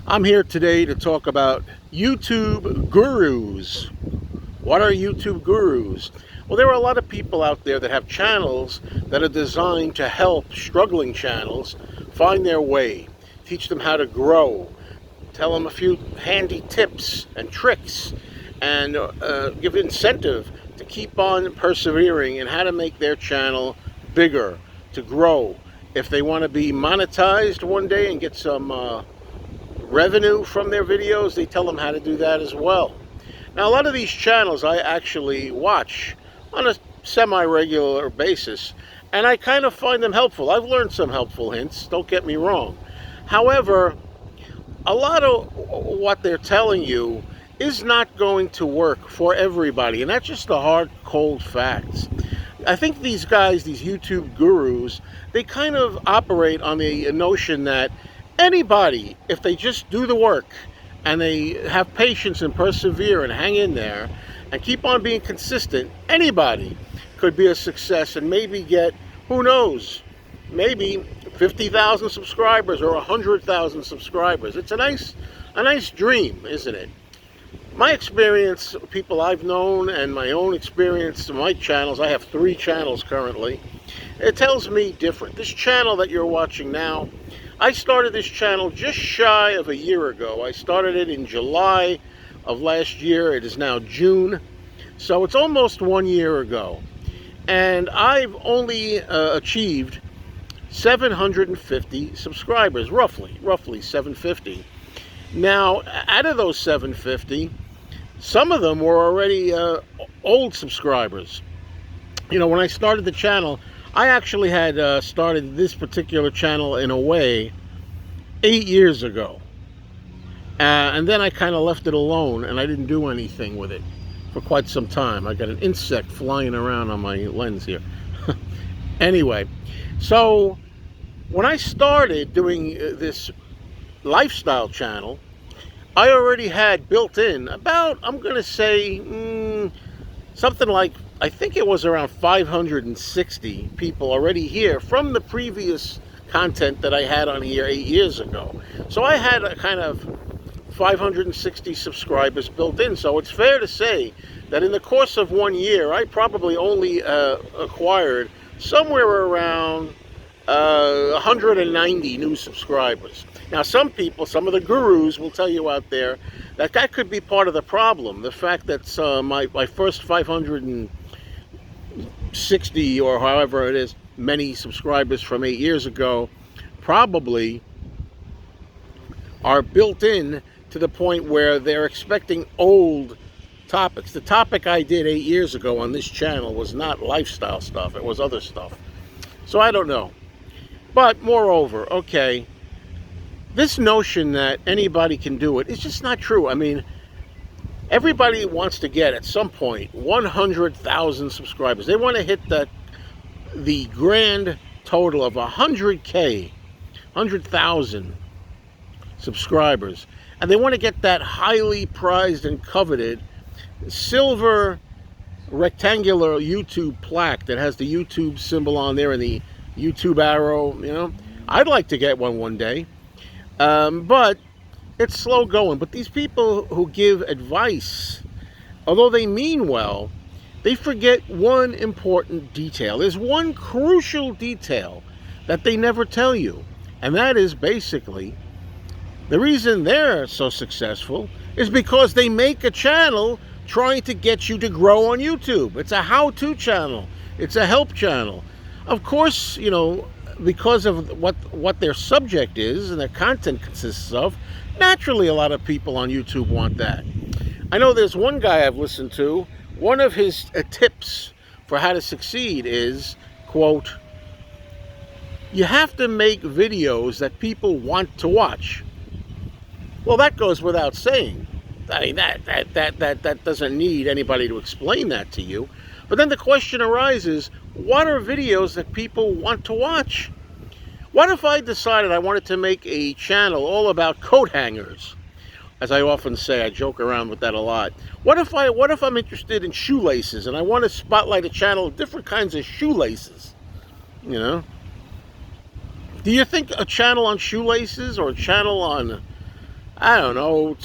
I'm here today to talk about YouTube gurus. What are YouTube gurus? Well, there are a lot of people out there that have channels that are designed to help struggling channels find their way, teach them how to grow, tell them a few handy tips and tricks, and give incentive to keep on persevering and how to make their channel bigger, to grow. If they want to be monetized one day and get some revenue from their videos, they tell them how to do that as well. Now, a lot of these channels I actually watch on a semi-regular basis, and I kind of find them helpful. I've learned some helpful hints, don't get me wrong. However, a lot of what they're telling you is not going to work for everybody, and that's just the hard, cold facts. I think these guys, these YouTube gurus, they kind of operate on the notion that anybody, if they just do the work and they have patience and persevere and hang in there and keep on being consistent, anybody could be a success and maybe get, who knows, maybe 50,000 subscribers or 100,000 subscribers. It's a nice dream, isn't it? My experience, people I've known, and my own experience in my channels, I have 3 channels currently, it tells me different. This channel that you're watching now, I started this channel just shy of a year ago. I started it in July of last year. It is now June, so it's almost 1 year ago. And I've only achieved 750 subscribers, roughly 750. Now, out of those 750, some of them were already old subscribers. You know, when I started the channel, I actually had started this particular channel in a way 8 years ago. And then I kind of left it alone and I didn't do anything with it for quite some time. I got an insect flying around on my lens here. Anyway, so when I started doing this lifestyle channel, I already had built in about, I'm going to say, something like, I think it was around 560 people already here from the previous content that I had on here 8 years ago. So I had a kind of 560 subscribers built in. So it's fair to say that in the course of 1 year, I probably only acquired somewhere around 190 new subscribers. Now, some people, some of the gurus will tell you out there that that could be part of the problem. The fact that my first 560 or however it is, many subscribers from 8 years ago probably are built in to the point where they're expecting old topics. The topic I did 8 years ago on this channel was not lifestyle stuff. It was other stuff. So I don't know. But moreover, okay, this notion that anybody can do it is just not true. I mean, everybody wants to get, at some point, 100,000 subscribers. They want to hit the grand total of 100K, 100,000 subscribers. And they want to get that highly prized and coveted silver rectangular YouTube plaque that has the YouTube symbol on there and the YouTube arrow, you know. I'd like to get one day. But it's slow going. But these people who give advice, although they mean well, they forget one important detail. There's one crucial detail that they never tell you. And that is basically the reason they're so successful is because they make a channel trying to get you to grow on YouTube. It's a how-to channel. It's a help channel. Of course, you know, because of what their subject is and their content consists of, naturally a lot of people on YouTube want that. I know there's one guy I've listened to, one of his tips for how to succeed is, quote, you have to make videos that people want to watch. Well, that goes without saying. I mean, that doesn't need anybody to explain that to you. But then the question arises, what are videos that people want to watch? What if I decided I wanted to make a channel all about coat hangers? As I often say, I joke around with that a lot. What if I'm interested in shoelaces and I want to spotlight a channel of different kinds of shoelaces? You know? Do you think a channel on shoelaces or a channel on I don't know,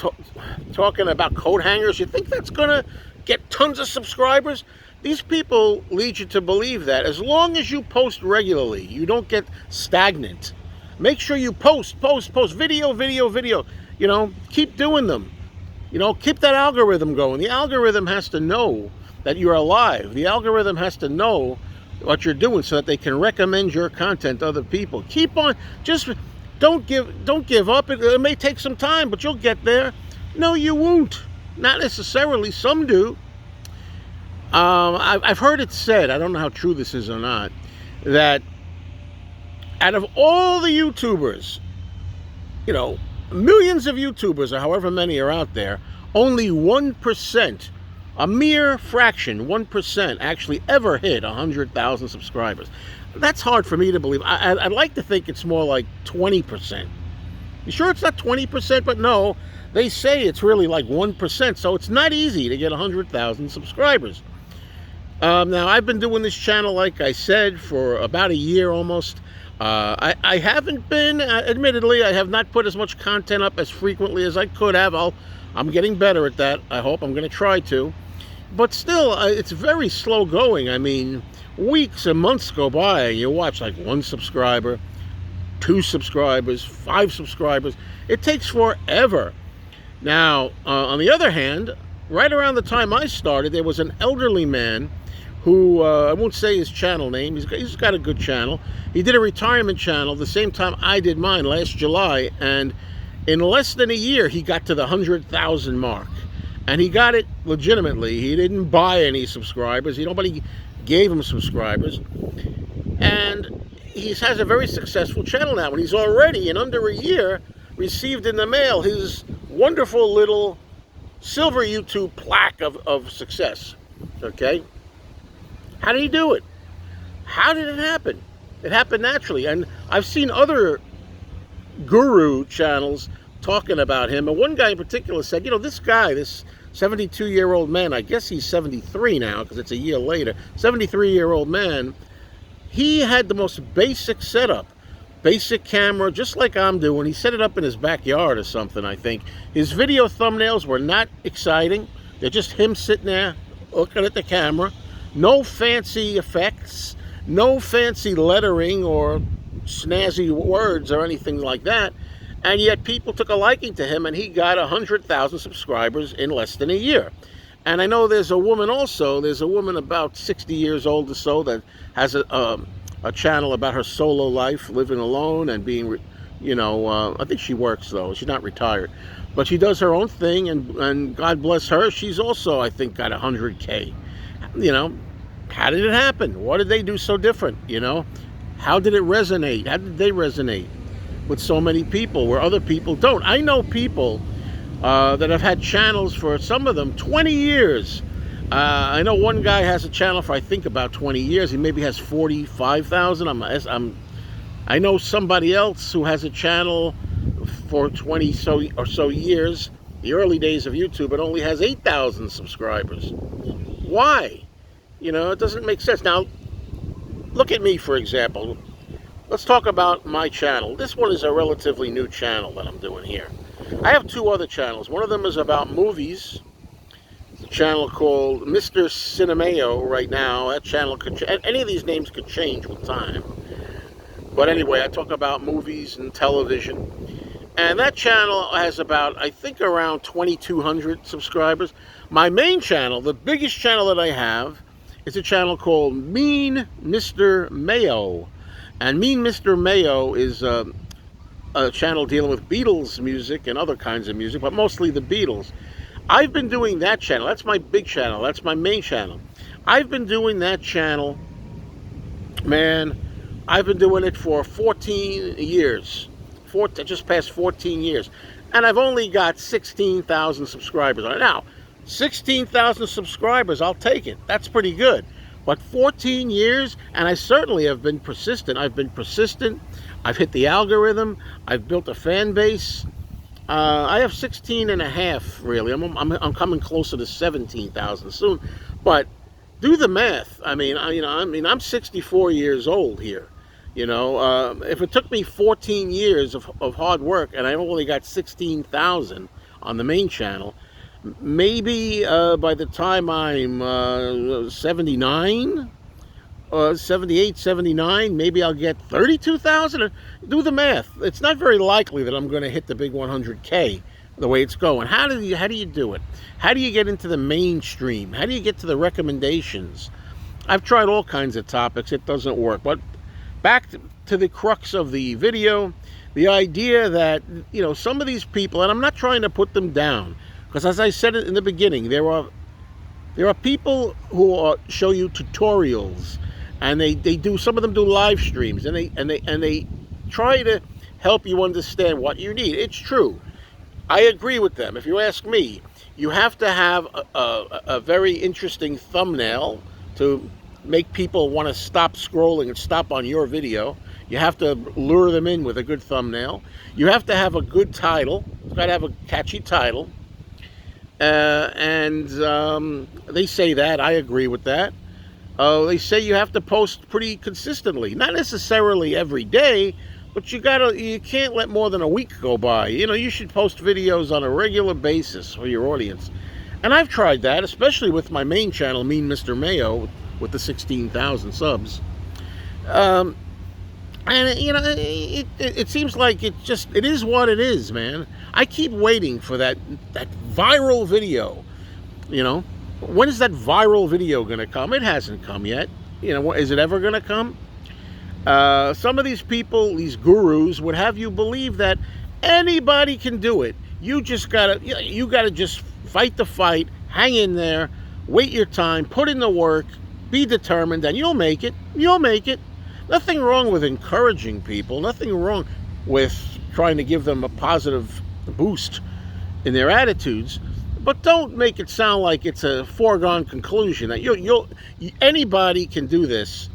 talking about coat hangers. You think that's going to get tons of subscribers? These people lead you to believe that as long as you post regularly, you don't get stagnant. Make sure you post, video, video, video. You know, keep doing them. You know, keep that algorithm going. The algorithm has to know that you're alive. The algorithm has to know what you're doing so that they can recommend your content to other people. Keep on, just don't give up. It may take some time, but you'll get there. No, you won't. Not necessarily. Some do. I've heard it said, I don't know how true this is or not, that out of all the YouTubers, you know, millions of YouTubers or however many are out there, only 1%, a mere fraction, 1% actually ever hit 100,000 subscribers. That's hard for me to believe. I'd like to think it's more like 20%. You sure it's not 20%? But no, they say it's really like 1%, so it's not easy to get 100,000 subscribers. Now, I've been doing this channel, like I said, for about a year almost. I haven't been, admittedly, I have not put as much content up as frequently as I could have. I'm getting better at that. I hope. I'm going to try to. But still, it's very slow going. I mean, weeks and months go by, and you watch like 1 subscriber, 2 subscribers, 5 subscribers. It takes forever. Now, on the other hand, right around the time I started, there was an elderly man who, I won't say his channel name, he's got a good channel. He did a retirement channel the same time I did mine last July, and in less than a year, he got to the 100,000 mark. And he got it legitimately. He didn't buy any subscribers. Nobody gave him subscribers. And he has a very successful channel now, and he's already, in under a year, received in the mail his wonderful little silver YouTube plaque of success. Okay? How did he do it? How did it happen? It happened naturally. And I've seen other guru channels talking about him. And one guy in particular said, you know, this guy, this 72-year-old man, I guess he's 73 now because it's a year later, 73-year-old man, he had the most basic setup. Basic camera, just like I'm doing. He set it up in his backyard or something, I think. His video thumbnails were not exciting. They're just him sitting there looking at the camera. No fancy effects, no fancy lettering or snazzy words or anything like that. And yet people took a liking to him, and he got 100,000 subscribers in less than a year. And I know there's a woman also, there's a woman about 60 years old or so that has a channel about her solo life, living alone and being, you know, I think she works though, she's not retired. But she does her own thing, and God bless her, she's also, I think, got 100K. You know, how did it happen? What did they do so different, you know? How did it resonate? How did they resonate with so many people where other people don't? I know people that have had channels for, some of them, 20 years. I know one guy has a channel for, I think, about 20 years. He maybe has 45,000. I know somebody else who has a channel for 20 or so years, the early days of YouTube, it only has 8,000 subscribers. Why? You know, it doesn't make sense. Now, look at me, for example. Let's talk about my channel. This one is a relatively new channel that I'm doing here. I have 2 other channels. One of them is about movies. It's a channel called Mr. Mayo right now. That channel could, any of these names could change with time. But anyway, I talk about movies and television. And that channel has about, I think, around 2,200 subscribers. My main channel, the biggest channel that I have, is a channel called Mean Mr. Mayo. And Mean Mr. Mayo is a channel dealing with Beatles music and other kinds of music, but mostly the Beatles. I've been doing that channel. That's my big channel. That's my main channel. I've been doing that channel, man, I've been doing it for 14 years. Just past 14 years. And I've only got 16,000 subscribers on it. Now, 16,000 subscribers, I'll take it. That's pretty good. But 14 years, and I certainly have been persistent. I've been persistent. I've hit the algorithm. I've built a fan base. I have 16 and a half, really. I'm coming closer to 17,000 soon. But do the math. I mean, I'm 64 years old here. You know, if it took me 14 years of hard work and I only got 16,000 on the main channel, maybe by the time I'm 79, 78, 79, maybe I'll get 32,000. Do the math. It's not very likely that I'm going to hit the big 100K the way it's going. How do you do it? How do you get into the mainstream? How do you get to the recommendations? I've tried all kinds of topics. It doesn't work. But back to the crux of the video, the idea that, you know, some of these people, and I'm not trying to put them down, because as I said in the beginning, there are people who show you tutorials, and they do, some of them do live streams, and they try to help you understand what you need. It's true. I agree with them. If you ask me, you have to have a very interesting thumbnail to make people want to stop scrolling and stop on your video. You have to lure them in with a good thumbnail. You have to have a good title. It's got to have a catchy title. And they say that. I agree with that. They say you have to post pretty consistently. Not necessarily every day, but you can't let more than a week go by. You know, you should post videos on a regular basis for your audience. And I've tried that, especially with my main channel, Mean Mr. Mayo, with the 16,000 subs. And, you know, it seems like it is what it is, man. I keep waiting for that viral video, you know. When is that viral video going to come? It hasn't come yet. You know, is it ever going to come? Some of these people, these gurus, would have you believe that anybody can do it. You gotta just fight the fight, hang in there, wait your time, put in the work, be determined, and you'll make it. You'll make it. Nothing wrong with encouraging people. Nothing wrong with trying to give them a positive boost in their attitudes. But don't make it sound like it's a foregone conclusion that anybody can do this.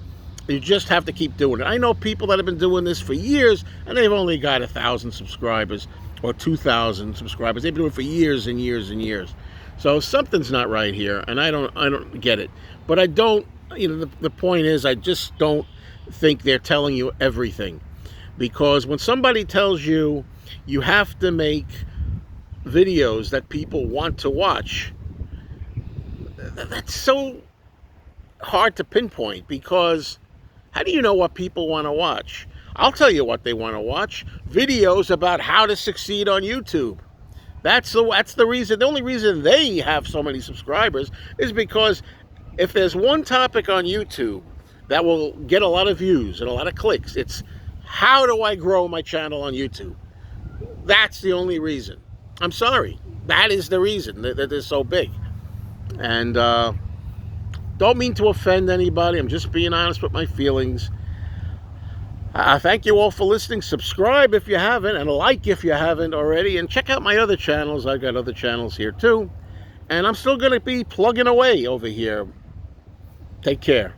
You just have to keep doing it. I know people that have been doing this for years, and they've only got 1,000 subscribers or 2,000 subscribers. They've been doing it for years and years and years. So something's not right here, and I don't get it. But I don't. You know, the point is, I just don't think they're telling you everything, because when somebody tells you you have to make videos that people want to watch, that's so hard to pinpoint, because how do you know what people want to watch? I'll tell you what they want to watch. Videos about how to succeed on YouTube. That's the reason. The only reason they have so many subscribers is because if there's one topic on YouTube that will get a lot of views and a lot of clicks, it's how do I grow my channel on YouTube? That's the only reason. I'm sorry. That is the reason that they're so big. And don't mean to offend anybody. I'm just being honest with my feelings. Thank you all for listening. Subscribe if you haven't, and like if you haven't already. And check out my other channels. I've got other channels here too. And I'm still going to be plugging away over here. Take care.